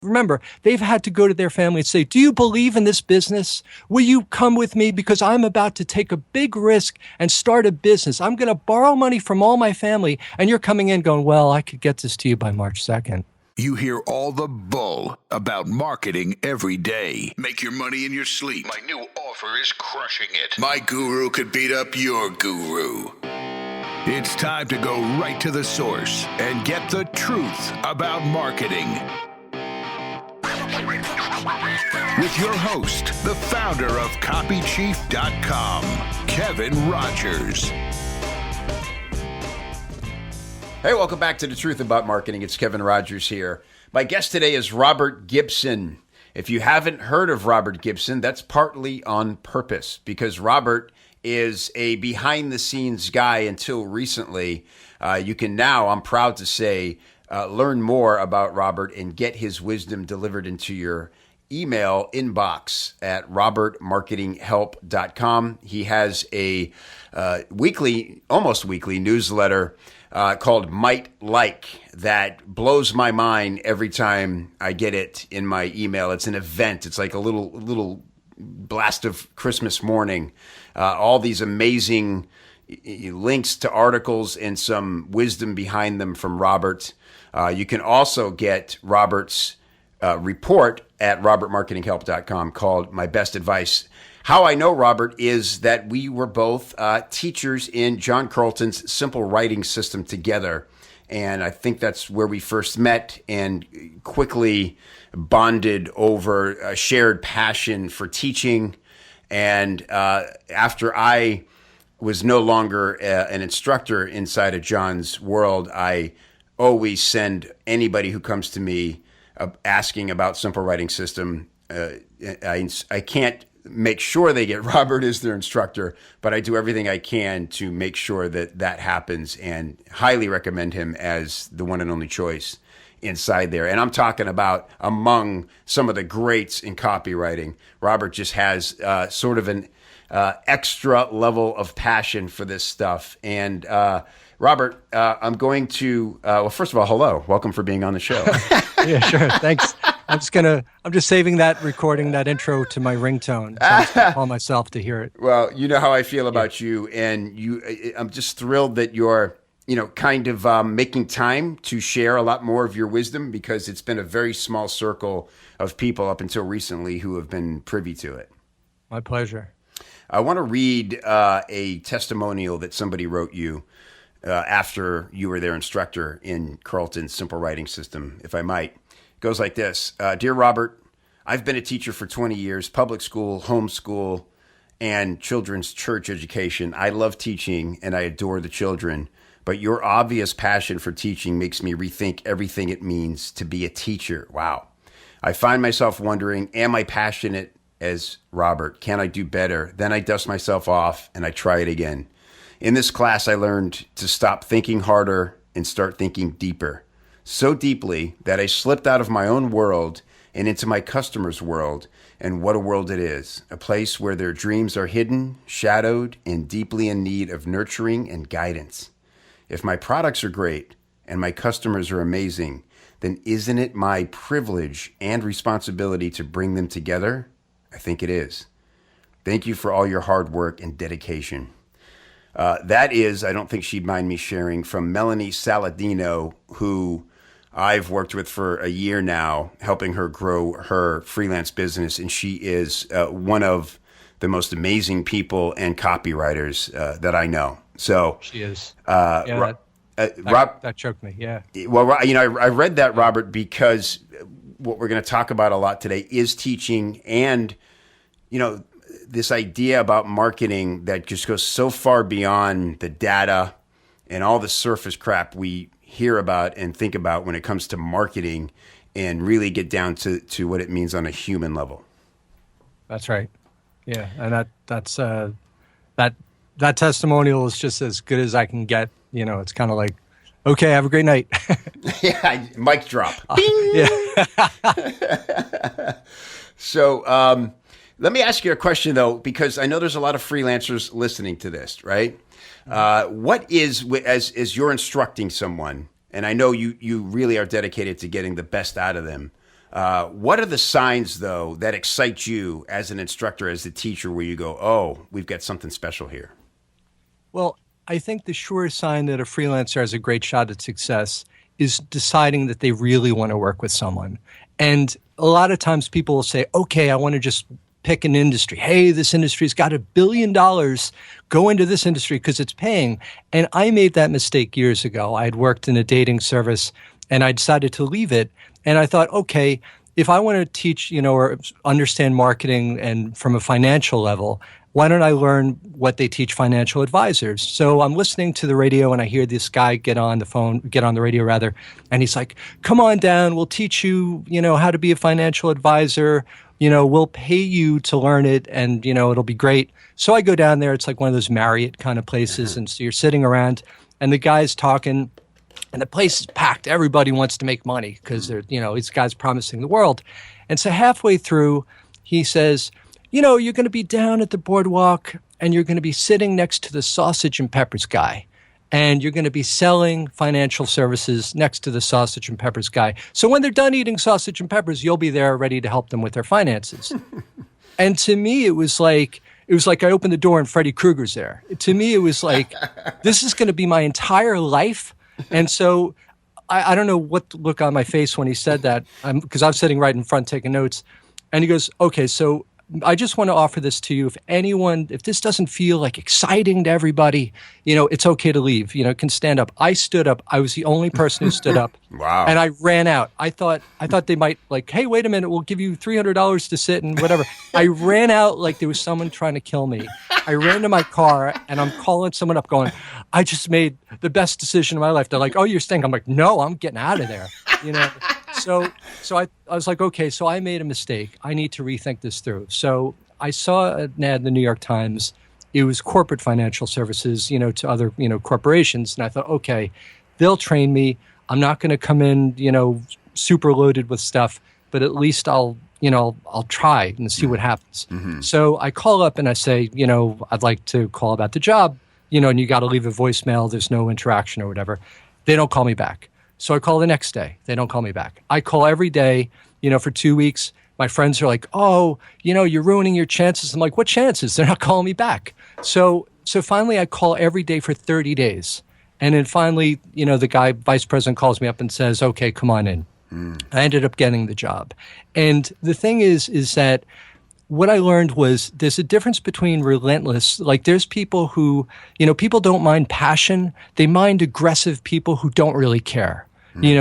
Remember, they've had to go to their family and say, do you believe in this business? Will you come with me? Because I'm about to take a big risk and start a business. I'm going to borrow money from all my family. And you're coming in going, well, I could get this to you by March 2nd. You hear all the bull about marketing every day. Make your money in your sleep. My new offer is crushing it. My guru could beat up your guru. It's time to go right to the source and get the truth about marketing. With your host, the founder of copychief.com, Kevin Rogers. Hey, welcome back to The Truth About Marketing. It's Kevin Rogers here. My guest today is Robert Gibson. If you haven't heard of Robert Gibson, that's partly on purpose because Robert is a behind-the-scenes guy until recently. You can now, I'm proud to say, learn more about Robert and get his wisdom delivered into your email inbox at robertmarketinghelp.com. He has a weekly, almost weekly newsletter called Might Like that blows my mind every time I get it in my email. It's an event. It's like a little blast of Christmas morning. All these amazing links to articles and some wisdom behind them from Robert. You can also get Robert's report at robertmarketinghelp.com called My Best Advice. How I know Robert is that we were both teachers in John Carlton's simple writing system together. And I think that's where we first met and quickly bonded over a shared passion for teaching. And after I was no longer an instructor inside of John's world, I always send anybody who comes to me asking about simple writing system. I can't make sure they get Robert as their instructor, but I do everything I can to make sure that that happens and highly recommend him as the one and only choice inside there. And I'm talking about among some of the greats in copywriting. Robert just has sort of an extra level of passion for this stuff. And Robert, I'm going to, well, first of all, hello. Welcome for being on the show. Yeah, sure. Thanks. I'm just saving that recording, that intro to my ringtone. So I'm just gonna call myself to hear it. Well, you know how I feel about you. And I'm just thrilled that you're, kind of making time to share a lot more of your wisdom because it's been a very small circle of people up until recently who have been privy to it. My pleasure. I want to read a testimonial that somebody wrote you after you were their instructor in Carlton's simple writing system, if I might. It goes like this. Dear Robert, I've been a teacher for 20 years, public school, homeschool, and children's church education. I love teaching and I adore the children, but your obvious passion for teaching makes me rethink everything it means to be a teacher. Wow. I find myself wondering, am I passionate as Robert? Can I do better? Then I dust myself off and I try it again. In this class, I learned to stop thinking harder and start thinking deeper. So deeply that I slipped out of my own world and into my customer's world. And what a world it is. A place where their dreams are hidden, shadowed, and deeply in need of nurturing and guidance. If my products are great and my customers are amazing, then isn't it my privilege and responsibility to bring them together? I think it is. Thank you for all your hard work and dedication. That is, I don't think she'd mind me sharing, from Melanie Saladino, who I've worked with for a year now, helping her grow her freelance business. And she is one of the most amazing people and copywriters that I know. So She is. Rob, That choked me. Yeah. well, I read that, Robert, because what we're going to talk about a lot today is teaching and, this idea about marketing that just goes so far beyond the data and all the surface crap we hear about and think about when it comes to marketing and really get down to what it means on a human level. That's right. Yeah. And that testimonial is just as good as I can get. It's kind of like, okay, have a great night. Yeah. Mic drop. Yeah. So, let me ask you a question, though, because I know there's a lot of freelancers listening to this, right? What is, as you're instructing someone, and I know you really are dedicated to getting the best out of them, What are the signs, though, that excite you as an instructor, as a teacher, where you go, oh, we've got something special here? Well, I think the surest sign that a freelancer has a great shot at success is deciding that they really want to work with someone. And a lot of times people will say, okay, I want to just pick an industry. Hey, this industry's got $1 billion. Go into this industry because it's paying. And I made that mistake years ago. I had worked in a dating service and I decided to leave it. And I thought, okay, if I want to teach, or understand marketing and from a financial level, why don't I learn what they teach financial advisors? So I'm listening to the radio and I hear this guy get on the radio rather, and he's like, come on down, we'll teach you, how to be a financial advisor. We'll pay you to learn it and, it'll be great. So I go down there. It's like one of those Marriott kind of places. And so you're sitting around and the guy's talking and the place is packed. Everybody wants to make money because they're, this guy's promising the world. And so halfway through, he says, you're going to be down at the boardwalk and you're going to be sitting next to the sausage and peppers guy. And you're going to be selling financial services next to the sausage and peppers guy. So when they're done eating sausage and peppers, you'll be there ready to help them with their finances. And to me, it was like I opened the door and Freddy Krueger's there. To me, it was like, this is going to be my entire life. And so I don't know what look on my face when he said that, because I'm sitting right in front taking notes. And he goes, okay, so I just want to offer this to you. If this doesn't feel like exciting to everybody, it's okay to leave. Can stand up. I stood up. I was the only person who stood up. Wow. And I ran out. I thought they might like, hey, wait a minute, we'll give you $300 to sit and whatever. I ran out like there was someone trying to kill me. I ran to my car and I'm calling someone up going, I just made the best decision of my life. They're like, oh, you're staying. I'm like, no, I'm getting out of there. So I was like, okay, so I made a mistake. I need to rethink this through. So I saw an ad in the New York Times. It was corporate financial services, to other, corporations. And I thought, okay, they'll train me. I'm not going to come in, super loaded with stuff, but at least I'll try and see what happens. Mm-hmm. So I call up and I say, I'd like to call about the job, and you got to leave a voicemail. There's no interaction or whatever. They don't call me back. So I call the next day. They don't call me back. I call every day, for 2 weeks. My friends are like, oh, you're ruining your chances. I'm like, what chances? They're not calling me back. So finally I call every day for 30 days. And then finally, the vice president calls me up and says, okay, come on in. I ended up getting the job. And the thing is that what I learned was there's a difference between relentless, like there's people who, people don't mind passion. They mind aggressive people who don't really care.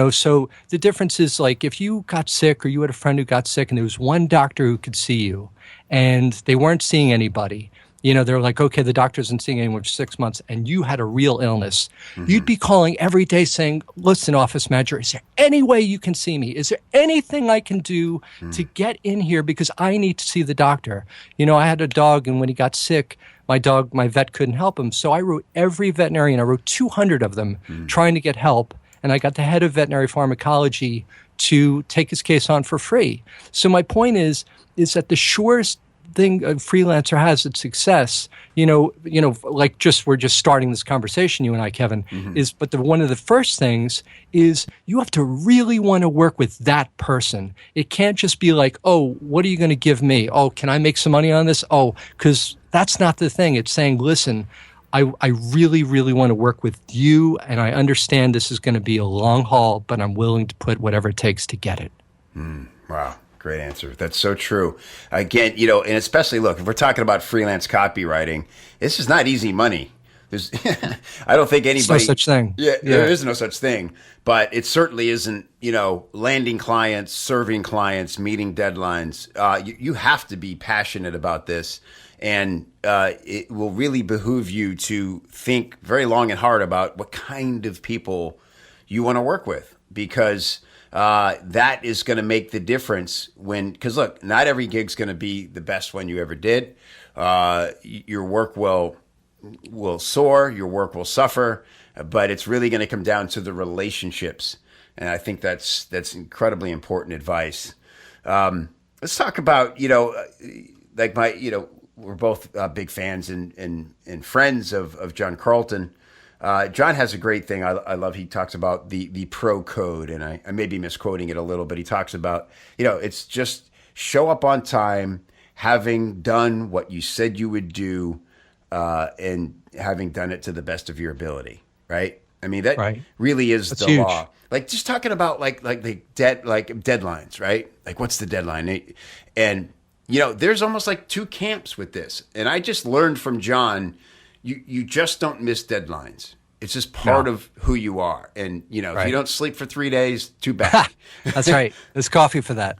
So the difference is like if you got sick or you had a friend who got sick and there was one doctor who could see you and they weren't seeing anybody, they're like, okay, the doctor isn't seeing anyone for 6 months and you had a real illness. Mm-hmm. You'd be calling every day saying, listen, office manager, is there any way you can see me? Is there anything I can do to get in here because I need to see the doctor? I had a dog and when he got sick, my vet couldn't help him. So I wrote every veterinarian, I wrote 200 of them trying to get help. And I got the head of veterinary pharmacology to take his case on for free. So my point is that the surest thing a freelancer has at success, we're just starting this conversation, you and I, Kevin, but one of the first things is you have to really want to work with that person. It can't just be like, oh, what are you going to give me? Oh, can I make some money on this? Oh, because that's not the thing. It's saying, listen, I really, really want to work with you, and I understand this is going to be a long haul, but I'm willing to put whatever it takes to get it. Wow. Great answer. That's so true. Again, and especially, look, if we're talking about freelance copywriting, this is not easy money. There's, I don't think anybody... There's no such thing. Yeah, there is no such thing. But it certainly isn't, landing clients, serving clients, meeting deadlines. You have to be passionate about this. And it will really behoove you to think very long and hard about what kind of people you want to work with, because that is going to make the difference because look, not every gig's going to be the best one you ever did. Your work will soar, your work will suffer, but it's really going to come down to the relationships. And I think that's incredibly important advice. Let's talk about, we're both big fans and friends of John Carlton. John has a great thing I love. He talks about the pro code, and I may be misquoting it a little, but he talks about, it's just show up on time, having done what you said you would do, and having done it to the best of your ability, right? I mean, that really is the huge. law. Like just talking about like deadlines, right? Like what's the deadline? And there's almost like two camps with this. And I just learned from John, you just don't miss deadlines. It's just part of who you are. And if you don't sleep for 3 days, too bad. That's right. There's coffee for that.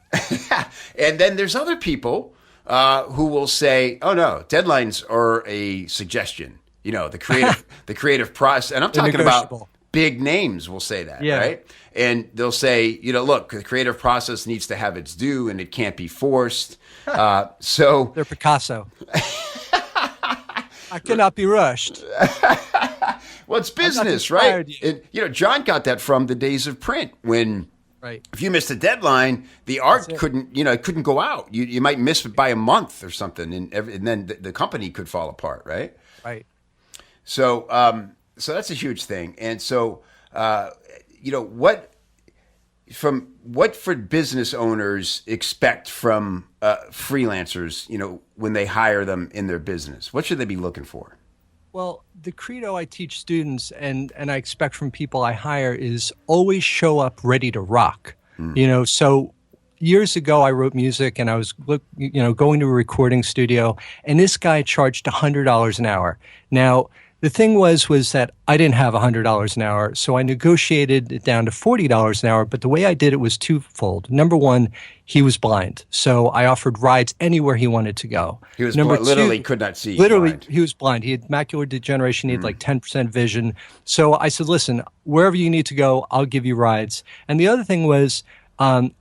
And then there's other people who will say, "Oh no, deadlines are a suggestion." The creative process, and I'm talking about big names will say that, right? And they'll say, look, the creative process needs to have its due, and it can't be forced. So they're Picasso. I cannot be rushed. Well, it's business, right? And, John got that from the days of print when. Right. If you missed a deadline, the art couldn't go out. You might miss it by a month or something, and then the company could fall apart, right? Right. So that's a huge thing. And so, what for business owners expect from freelancers, when they hire them in their business? What should they be looking for? Well, the credo I teach students and I expect from people I hire is always show up ready to rock. So years ago I wrote music and I was going to a recording studio, and this guy charged $100 an hour. Now, the thing was that I didn't have $100 an hour, so I negotiated it down to $40 an hour, but the way I did it was twofold. Number one, he was blind, so I offered rides anywhere he wanted to go. He was literally could not see. Literally, blind. He was blind. He had macular degeneration. He had like 10% vision. So I said, listen, wherever you need to go, I'll give you rides. And the other thing was I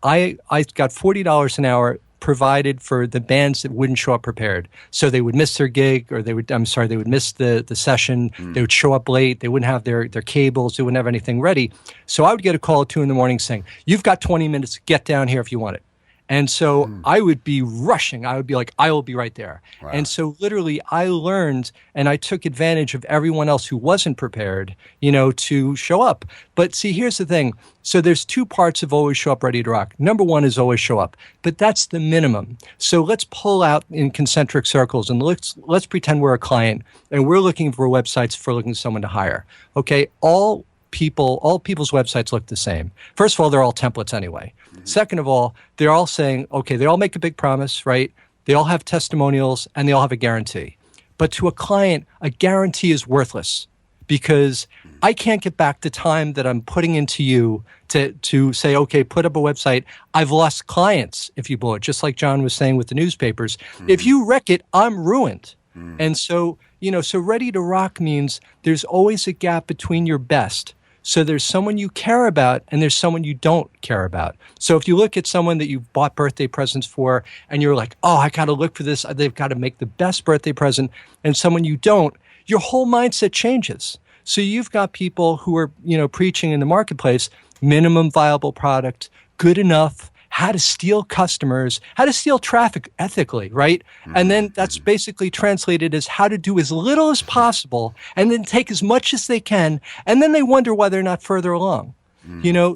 got $40 an hour provided for the bands that wouldn't show up prepared. So they would miss their gig, or they would miss the session. They would show up late. They wouldn't have their cables. They wouldn't have anything ready. So I would get a call at 2 a.m. saying, you've got 20 minutes, get down here if you want it. And so I would be rushing. I would be like, I will be right there. Wow. And so literally I learned and I took advantage of everyone else who wasn't prepared, to show up. But see, here's the thing. So there's two parts of always show up ready to rock. Number one is always show up, but that's the minimum. So let's pull out in concentric circles and let's pretend we're a client and we're looking for websites for looking for someone to hire. Okay. All people's websites look the same. First of all, they're all templates anyway. Second of all, they're all saying, okay, they all make a big promise, right? They all have testimonials and they all have a guarantee. But to a client, a guarantee is worthless because I can't get back the time that I'm putting into you to say, okay, put up a website. I've lost clients if you blow it, just like John was saying with the newspapers. If you wreck it, I'm ruined. And so, so ready to rock means there's always a gap between your best. So there's someone you care about and there's someone you don't care about. So if you look at someone that you've bought birthday presents for and you're like, oh, I got to look for this. They've got to make the best birthday present, and someone you don't, your whole mindset changes. So you've got people who are, preaching in the marketplace, minimum viable product, good enough, how to steal customers, how to steal traffic ethically, right? And then that's basically translated as how to do as little as possible and then take as much as they can. And then they wonder why they're not further along.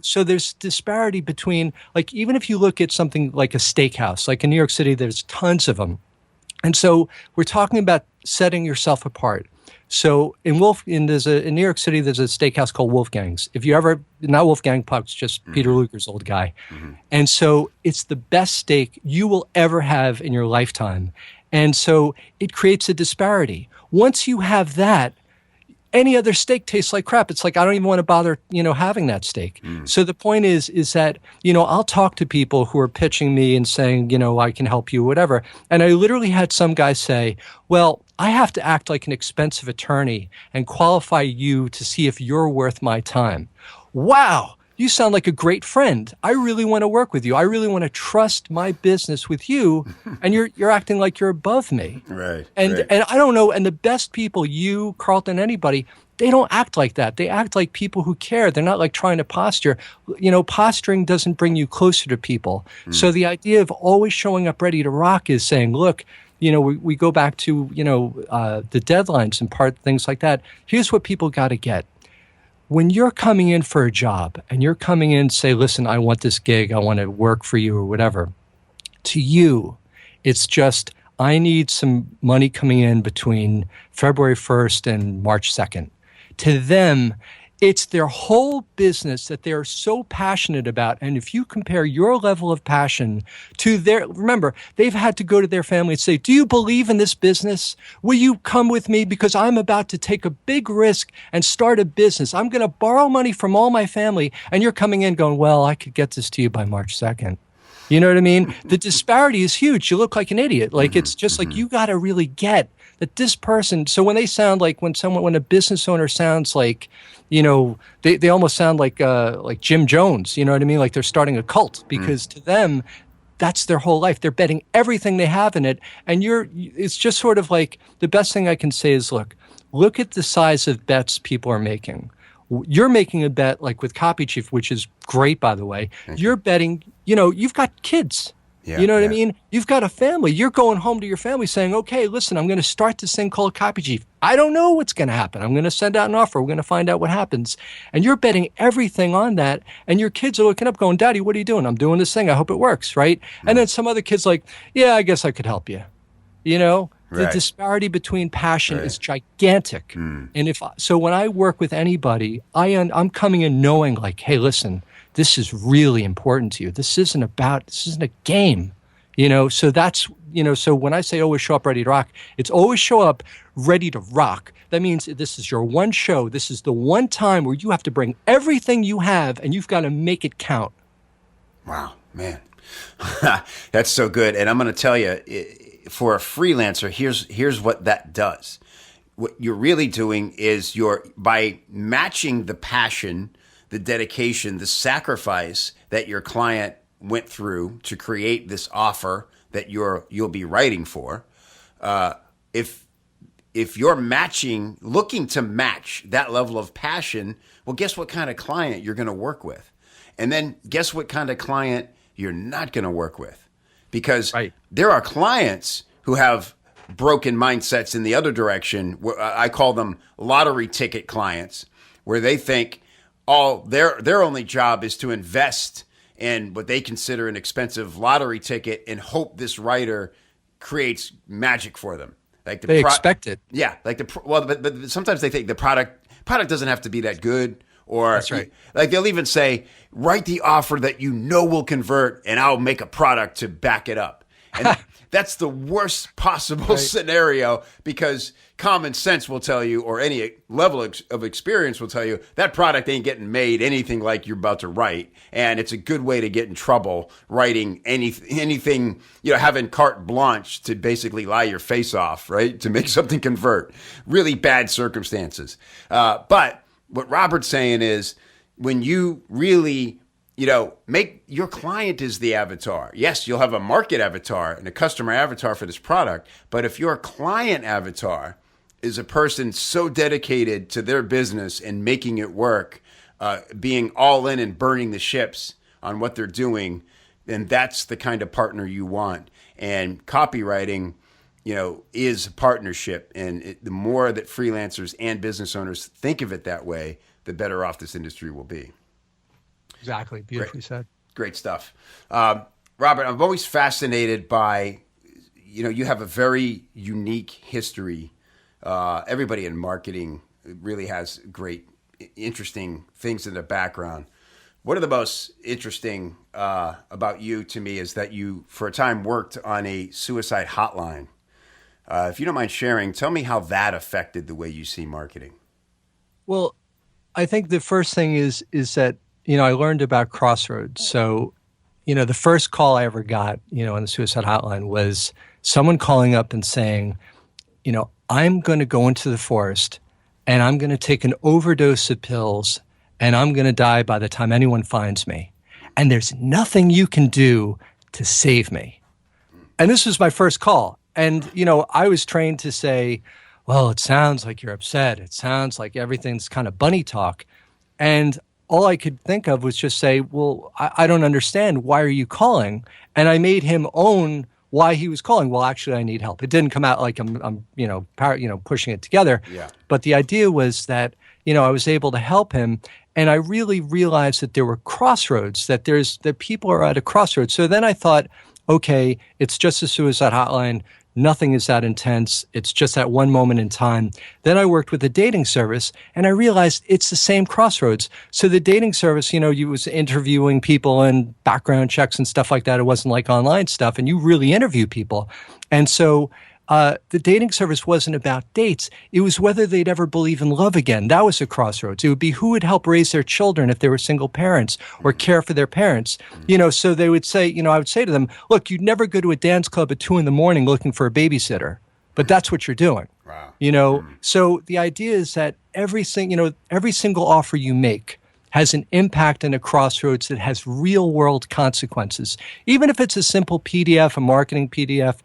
So there's disparity between, like, even if you look at something like a steakhouse, like in New York City, there's tons of them. And so we're talking about setting yourself apart. So in New York City, there's a steakhouse called Wolfgang's. If you ever, not Wolfgang Puck's, just Peter Luger's old guy. And so it's the best steak you will ever have in your lifetime. And so it creates a disparity. Once you have that, any other steak tastes like crap. It's like, I don't even want to bother, having that steak. So the point is that, I'll talk to people who are pitching me and saying, I can help you, whatever. And I literally had some guy say, well, I have to act like an expensive attorney and qualify you to see if you're worth my time. Wow. You sound like a great friend. I really want to work with you. I really want to trust my business with you. And you're acting like you're above me. Right. And I don't know. And the best people, you, Carlton, anybody, they don't act like that. They act like people who care. They're not like trying to posture. Posturing doesn't bring you closer to people. So the idea of always showing up ready to rock is saying, look, we go back to, the deadlines and things like that. Here's what people got to get. When you're coming in for a job and you're coming in, say, listen, I want this gig, I want to work for you or whatever. To you, it's just, I need some money coming in between February 1st and March 2nd. To them, it's their whole business that they're so passionate about. And if you compare your level of passion to remember, they've had to go to their family and say, do you believe in this business? Will you come with me? Because I'm about to take a big risk and start a business. I'm going to borrow money from all my family. And you're coming in going, well, I could get this to you by March 2nd. You know what I mean? The disparity is huge. You look like an idiot. Like, it's just like, you got to really get that this person. So when they sound like, when a business owner sounds like, they almost sound like Jim Jones, you know what I mean? Like they're starting a cult, because to them, that's their whole life. They're betting everything they have in it. And it's just sort of like, the best thing I can say is, look at the size of bets people are making. You're making a bet like with copychief, which is great, by the way. You're betting, you've got kids. You know what I mean? You've got a family. You're going home to your family saying, okay, listen, I'm going to start this thing called copychief. I don't know what's going to happen. I'm going to send out an offer. We're going to find out what happens. And you're betting everything on that. And your kids are looking up going, Daddy, what are you doing? I'm doing this thing. I hope it works, right? And then some other kid's like, yeah, I guess I could help you. The disparity between passion is gigantic. And so when I work with anybody, I'm coming in knowing like, hey, listen, this is really important to you. This isn't a game, so that's, so when I say always show up ready to rock, it's always show up ready to rock. That means this is your one show. This is the one time where you have to bring everything you have and you've got to make it count. Wow, man. That's so good. And I'm going to tell you, for a freelancer, here's what that does. What you're really doing is by matching the passion, the dedication, the sacrifice that your client went through to create this offer that you'll be writing for. If you're looking to match that level of passion, well, guess what kind of client you're going to work with, and then guess what kind of client you're not going to work with, because there are clients who have broken mindsets in the other direction. I call them lottery ticket clients, where they think their only job is to invest in what they consider an expensive lottery ticket and hope this writer creates magic for them. Like they expect it. Yeah, but sometimes they think the product doesn't have to be that good. Or that's right. Like they'll even say, write the offer that will convert, and I'll make a product to back it up. And that's the worst possible scenario, because common sense will tell you, or any level of experience will tell you, that product ain't getting made anything like you're about to write. And it's a good way to get in trouble writing anything, having carte blanche to basically lie your face off, right? To make something convert. Really bad circumstances. But what Robert's saying is, when you really, make your client is the avatar. Yes, you'll have a market avatar and a customer avatar for this product. But if your client avatar is a person so dedicated to their business and making it work, being all in and burning the ships on what they're doing, then that's the kind of partner you want. And copywriting, is a partnership. And the more that freelancers and business owners think of it that way, the better off this industry will be. Exactly. Beautifully said. Great stuff. Robert, I'm always fascinated by, you have a very unique history. Everybody in marketing really has great, interesting things in their background. One of the most interesting about you to me is that you, for a time, worked on a suicide hotline. If you don't mind sharing, tell me how that affected the way you see marketing. Well, I think the first thing is that, I learned about Crossroads. So, the first call I ever got, on the suicide hotline was someone calling up and saying, I'm going to go into the forest and I'm going to take an overdose of pills and I'm going to die by the time anyone finds me. And there's nothing you can do to save me. And this was my first call. And, I was trained to say, well, it sounds like you're upset. It sounds like everything's kind of bunny talk. And all I could think of was just say, well, I don't understand. Why are you calling? And I made him own why he was calling. Well, actually, I need help. It didn't come out like I'm pushing it together. Yeah. But the idea was that, I was able to help him. And I really realized that there were crossroads, that people are at a crossroads. So then I thought, okay, it's just a suicide hotline. Nothing is that intense. It's just that one moment in time. Then I worked with a dating service, and I realized it's the same crossroads. So the dating service, you was interviewing people and background checks and stuff like that. It wasn't like online stuff, and you really interview people. And so the dating service wasn't about dates. It was whether they'd ever believe in love again. That was a crossroads. It would be who would help raise their children if they were single parents or care for their parents. So they would say, I would say to them, look, you'd never go to a dance club at 2 a.m. looking for a babysitter, but that's what you're doing. Wow. So the idea is that every single offer you make has an impact and a crossroads that has real world consequences. Even if it's a simple PDF, a marketing PDF,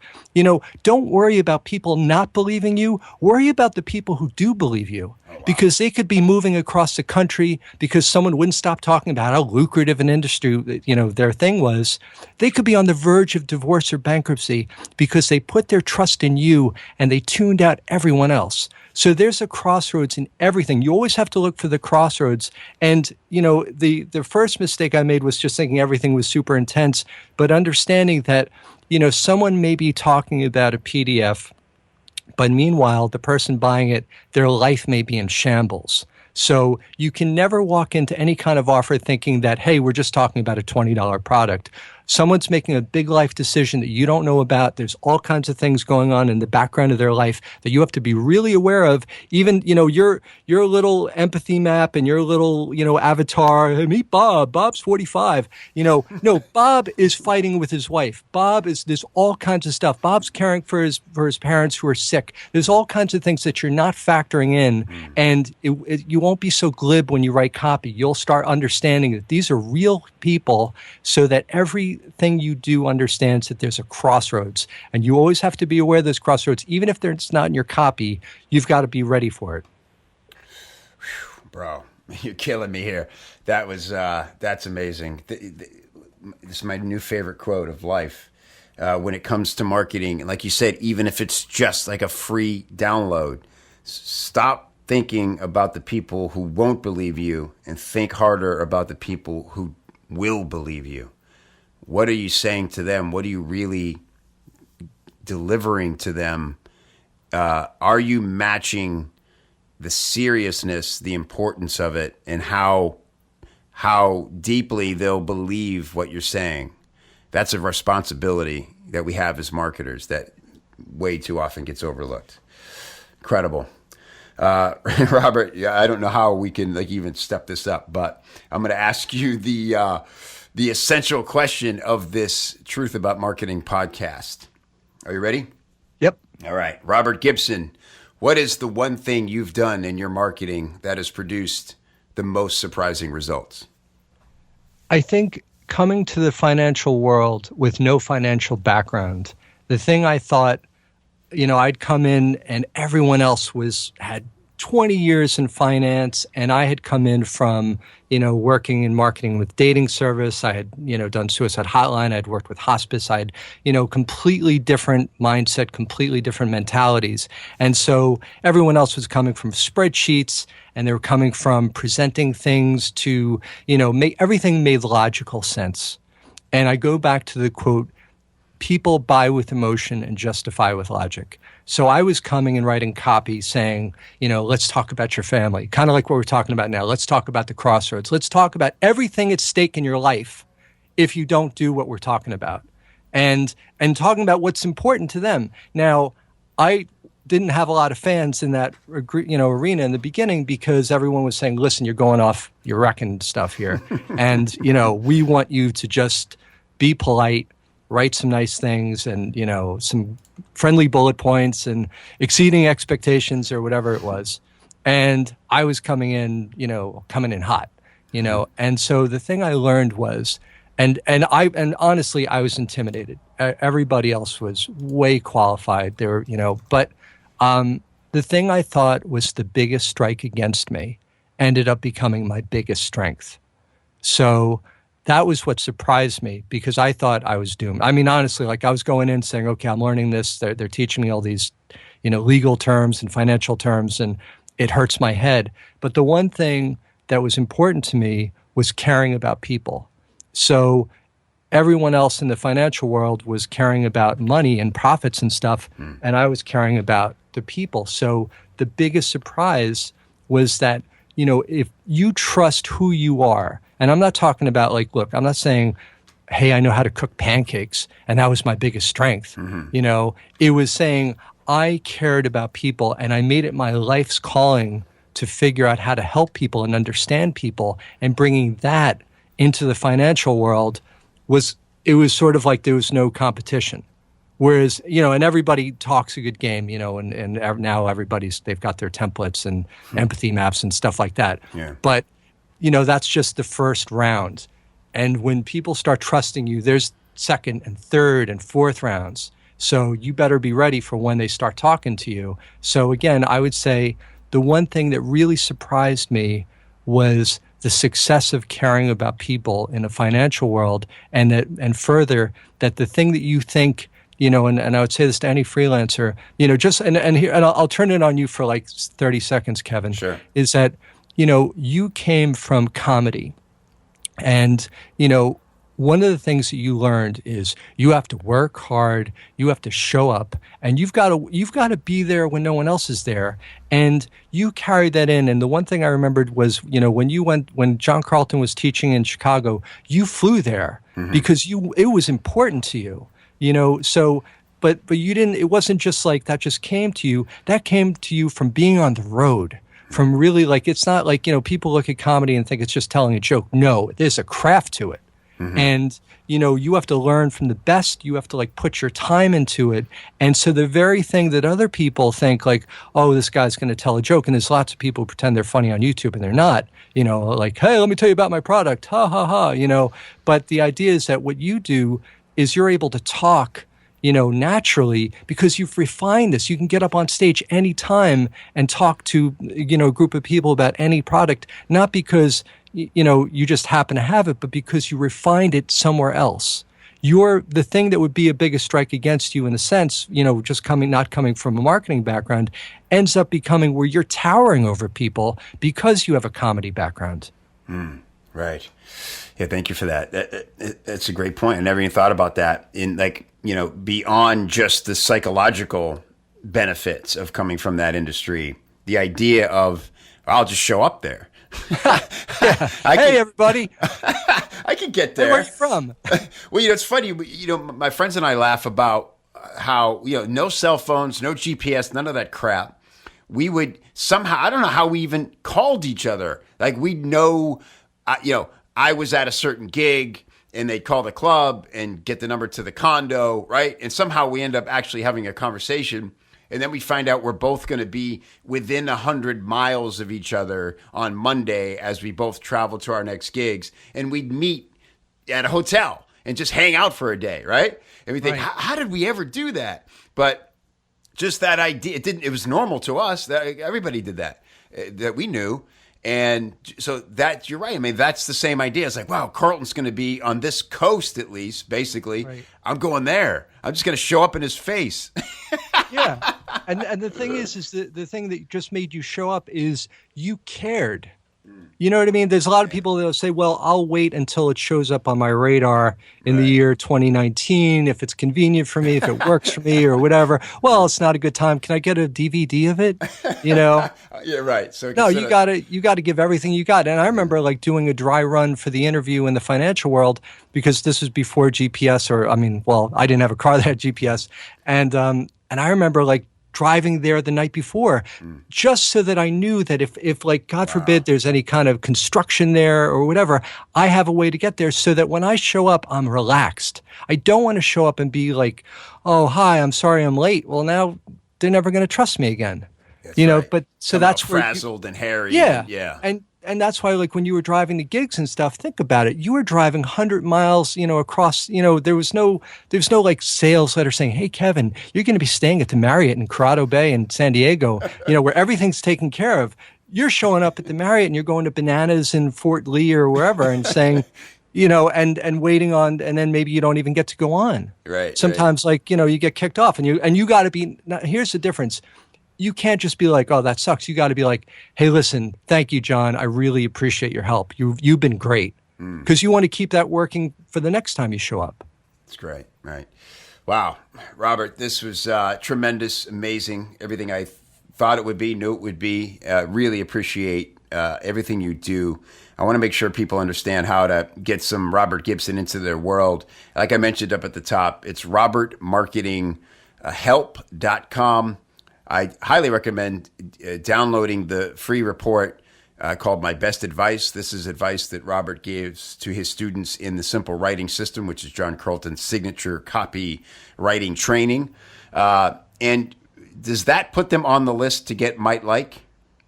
don't worry about people not believing you. Worry about the people who do believe you. Because they could be moving across the country because someone wouldn't stop talking about how lucrative an industry, their thing was. They could be on the verge of divorce or bankruptcy because they put their trust in you and they tuned out everyone else. So there's a crossroads in everything. You always have to look for the crossroads. And, the first mistake I made was just thinking everything was super intense, but understanding that, someone may be talking about a PDF, but meanwhile, the person buying it, their life may be in shambles. So you can never walk into any kind of offer thinking that, hey, we're just talking about a $20 product. Someone's making a big life decision that you don't know about. There's all kinds of things going on in the background of their life that you have to be really aware of. Even, your little empathy map and your little, avatar, hey, meet Bob. Bob's 45. No, Bob is fighting with his wife. There's all kinds of stuff. Bob's caring for his parents who are sick. There's all kinds of things that you're not factoring in. And you won't be so glib when you write copy. You'll start understanding that these are real people so that everything you do understands that there's a crossroads. And you always have to be aware of those crossroads. Even if it's not in your copy, you've got to be ready for it. Bro, you're killing me here. That's amazing. This is my new favorite quote of life. When it comes to marketing, like you said, even if it's just like a free download, stop thinking about the people who won't believe you and think harder about the people who will believe you. What are you saying to them? What are you really delivering to them? Are you matching the seriousness, the importance of it, and how deeply they'll believe what you're saying? That's a responsibility that we have as marketers that way too often gets overlooked. Incredible. Robert, I don't know how we can even step this up, but I'm going to ask you the essential question of this Truth About Marketing podcast. Are you ready? Yep. All right. Robert Gibson, what is the one thing you've done in your marketing that has produced the most surprising results? I think coming to the financial world with no financial background, the thing I thought, I'd come in and everyone else had 20 years in finance, and I had come in from, working in marketing with dating service. I had, done suicide hotline. I'd worked with hospice. I had, completely different mindset, completely different mentalities. And so everyone else was coming from spreadsheets, and they were coming from presenting things to, everything made logical sense. And I go back to the quote, people buy with emotion and justify with logic. So I was coming and writing copy saying, let's talk about your family, kind of like what we're talking about now. Let's talk about the crossroads. Let's talk about everything at stake in your life if you don't do what we're talking about. And talking about what's important to them. Now, I didn't have a lot of fans in that arena in the beginning because everyone was saying, listen, you're going off, you're wrecking stuff here. And, we want you to just be polite, write some nice things and, some friendly bullet points and exceeding expectations or whatever it was. And I was coming in hot, And so the thing I learned was, and honestly, I was intimidated. Everybody else was way qualified. They were, but the thing I thought was the biggest strike against me ended up becoming my biggest strength. So that was what surprised me, because I thought I was doomed. I mean, honestly, like I was going in saying, okay, I'm learning this. They're teaching me all these, legal terms and financial terms, and it hurts my head. But the one thing that was important to me was caring about people. So everyone else in the financial world was caring about money and profits and stuff, and I was caring about the people. So the biggest surprise was that, if you trust who you are, and I'm not talking about like, look, I'm not saying, hey, I know how to cook pancakes, and that was my biggest strength. It was saying I cared about people, and I made it my life's calling to figure out how to help people and understand people, and bringing that into the financial world was sort of like there was no competition. Whereas, and everybody talks a good game, and now they've got their templates and empathy maps and stuff like that. Yeah. But, that's just the first round. And when people start trusting you, there's second and third and fourth rounds. So you better be ready for when they start talking to you. So again, I would say the one thing that really surprised me was the success of caring about people in a financial world, and further, that the thing that you think, and I would say this to any freelancer, and I'll turn it on you for like 30 seconds, Kevin. Sure. Is that, you came from comedy, and, one of the things that you learned is you have to work hard, you have to show up, and you've got to be there when no one else is there. And you carried that in. And the one thing I remembered was, when John Carlton was teaching in Chicago, you flew there because it was important to you, so, but you didn't, it wasn't just like that just came to you. That came to you from being on the road, from really like, it's not like, people look at comedy and think it's just telling a joke. No, there's a craft to it. And, you have to learn from the best. You have to like put your time into it. And so the very thing that other people think like, oh, this guy's going to tell a joke. And there's lots of people who pretend they're funny on YouTube and they're not, like, hey, let me tell you about my product. Ha, ha, ha, But the idea is that what you do is you're able to talk, naturally, because you've refined this. You can get up on stage anytime and talk to, a group of people about any product, not because you just happen to have it, but because you refined it somewhere else. The thing that would be a biggest strike against you in a sense, just not coming from a marketing background, ends up becoming where you're towering over people because you have a comedy background. Right. Yeah, thank you for that. That's a great point. I never even thought about that in beyond just the psychological benefits of coming from that industry. The idea of, I'll just show up there. Hey, everybody. I can get there. Hey, where are you from? Well, it's funny. My friends and I laugh about how, no cell phones, no GPS, none of that crap. We would somehow, I don't know how we even called each other. Like we'd know, I was at a certain gig and they'd call the club and get the number to the condo, right? And somehow we end up actually having a conversation. And then we find out we're both going to be within 100 miles of each other on Monday as we both travel to our next gigs. And we'd meet at a hotel and just hang out for a day, right? And we think, how did we ever do that? But just that idea, it was normal to us. That everybody did that we knew. And so you're right. I mean, that's the same idea. It's like, wow, Carlton's going to be on this coast at least, basically. Right. I'm going there. I'm just going to show up in his face. Yeah. And the thing is the thing that just made you show up is you cared. You know what I mean? There's a lot of people that will say, well, I'll wait until it shows up on my radar in the year 2019, if it's convenient for me, if it works for me or whatever. Well, it's not a good time. Can I get a DVD of it? Yeah, right. So no, you got to give everything you got. And I remember like doing a dry run for the interview in the financial world, because this was before GPS, I didn't have a car that had GPS. And I remember like driving there the night before, just so that I knew that if like, God forbid, there's any kind of construction there or whatever, I have a way to get there so that when I show up, I'm relaxed. I don't want to show up and be like, oh, hi, I'm sorry I'm late. Well, now they're never going to trust me again. That's right. But so that's where frazzled and hairy. Yeah. And that's why, like, when you were driving the gigs and stuff, think about it. You were driving 100 miles, across, there was no like sales letter saying, hey, Kevin, you're going to be staying at the Marriott in Corrado Bay in San Diego, where everything's taken care of. You're showing up at the Marriott and you're going to Bananas in Fort Lee or wherever and saying, and waiting on, and then maybe you don't even get to go on. Right. Sometimes you get kicked off, and you got to be, now, here's the difference. You can't just be like, oh, that sucks. You got to be like, hey, listen, thank you, John. I really appreciate your help. You've been great. Because you want to keep that working for the next time you show up. That's great. Right. Wow. Robert, this was tremendous, amazing. Everything I thought it would be, knew it would be. Really appreciate everything you do. I want to make sure people understand how to get some Robert Gibson into their world. Like I mentioned up at the top, it's robertmarketinghelp.com. I highly recommend downloading the free report called My Best Advice. This is advice that Robert gives to his students in the Simple Writing System, which is John Carlton's signature copywriting training. And does that put them on the list to get Might Like?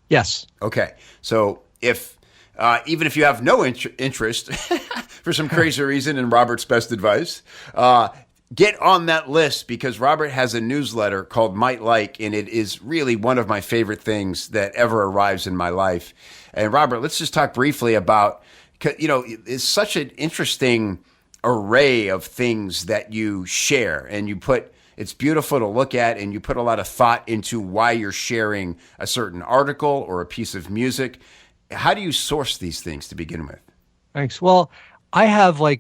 Yes. Okay. So even if you have no interest for some crazy reason in Robert's best advice, get on that list, because Robert has a newsletter called Might Like, and it is really one of my favorite things that ever arrives in my life. And Robert, let's just talk briefly about, it's such an interesting array of things that you share, and it's beautiful to look at, and you put a lot of thought into why you're sharing a certain article or a piece of music. How do you source these things to begin with? Thanks. Well, I have I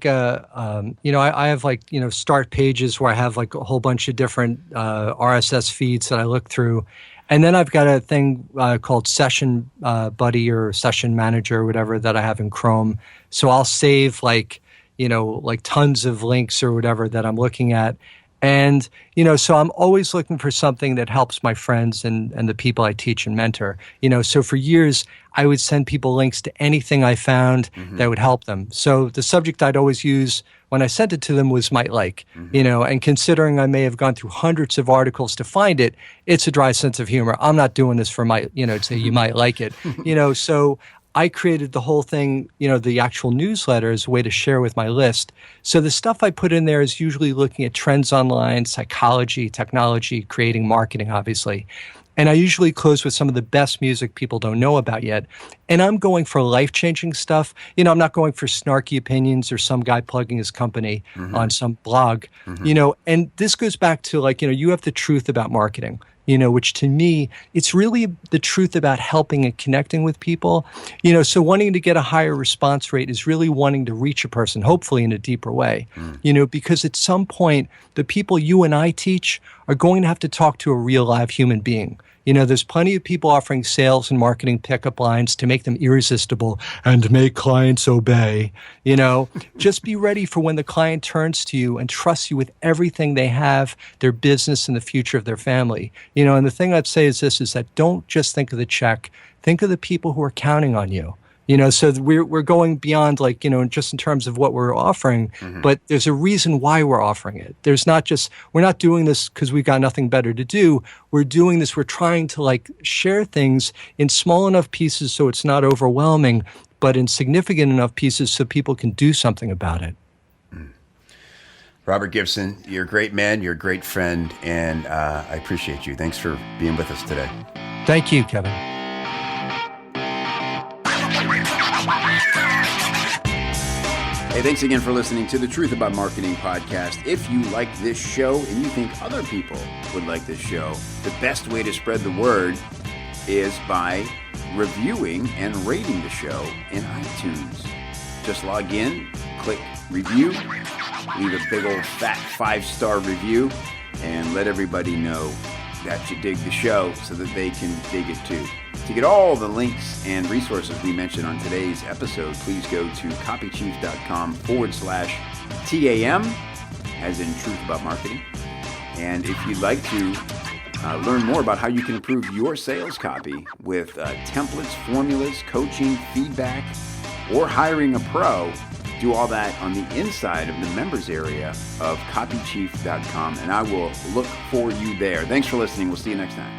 have start pages where I have like a whole bunch of different RSS feeds that I look through. And then I've got a thing called Session Buddy or Session Manager or whatever that I have in Chrome. So I'll save like tons of links or whatever that I'm looking at. And, so I'm always looking for something that helps my friends and the people I teach and mentor. So for years, I would send people links to anything I found that would help them. So the subject I'd always use when I sent it to them was Might Like, and considering I may have gone through hundreds of articles to find it, it's a dry sense of humor. I'm not doing this for to say you might like it, so I created the whole thing, the actual newsletter as a way to share with my list. So the stuff I put in there is usually looking at trends online, psychology, technology, creating marketing, obviously. And I usually close with some of the best music people don't know about yet. And I'm going for life-changing stuff. I'm not going for snarky opinions or some guy plugging his company on some blog. And this goes back to you have the truth about marketing. Which to me, it's really the truth about helping and connecting with people. So wanting to get a higher response rate is really wanting to reach a person, hopefully in a deeper way. Because at some point, the people you and I teach are going to have to talk to a real live human being. There's plenty of people offering sales and marketing pickup lines to make them irresistible and make clients obey. Just be ready for when the client turns to you and trusts you with everything they have, their business and the future of their family. And the thing I'd say is this, is that don't just think of the check, think of the people who are counting on you. So we're going beyond just in terms of what we're offering, but there's a reason why we're offering it. We're not doing this because we've got nothing better to do. We're doing this, we're trying to share things in small enough pieces so it's not overwhelming, but in significant enough pieces so people can do something about it. Robert Gibson, you're a great man, you're a great friend, and I appreciate you. Thanks for being with us today. Thank you, Kevin. Hey, thanks again for listening to the Truth About Marketing podcast. If you like this show and you think other people would like this show, the best way to spread the word is by reviewing and rating the show in iTunes. Just log in, click review, leave a big old fat 5-star review, and let everybody know that you dig the show so that they can dig it too. To get all the links and resources we mentioned on today's episode, please go to copychief.com/TAM, as in Truth About Marketing. And if you'd like to learn more about how you can improve your sales copy with templates, formulas, coaching, feedback, or hiring a pro, do all that on the inside of the members area of copychief.com, and I will look for you there. Thanks for listening. We'll see you next time.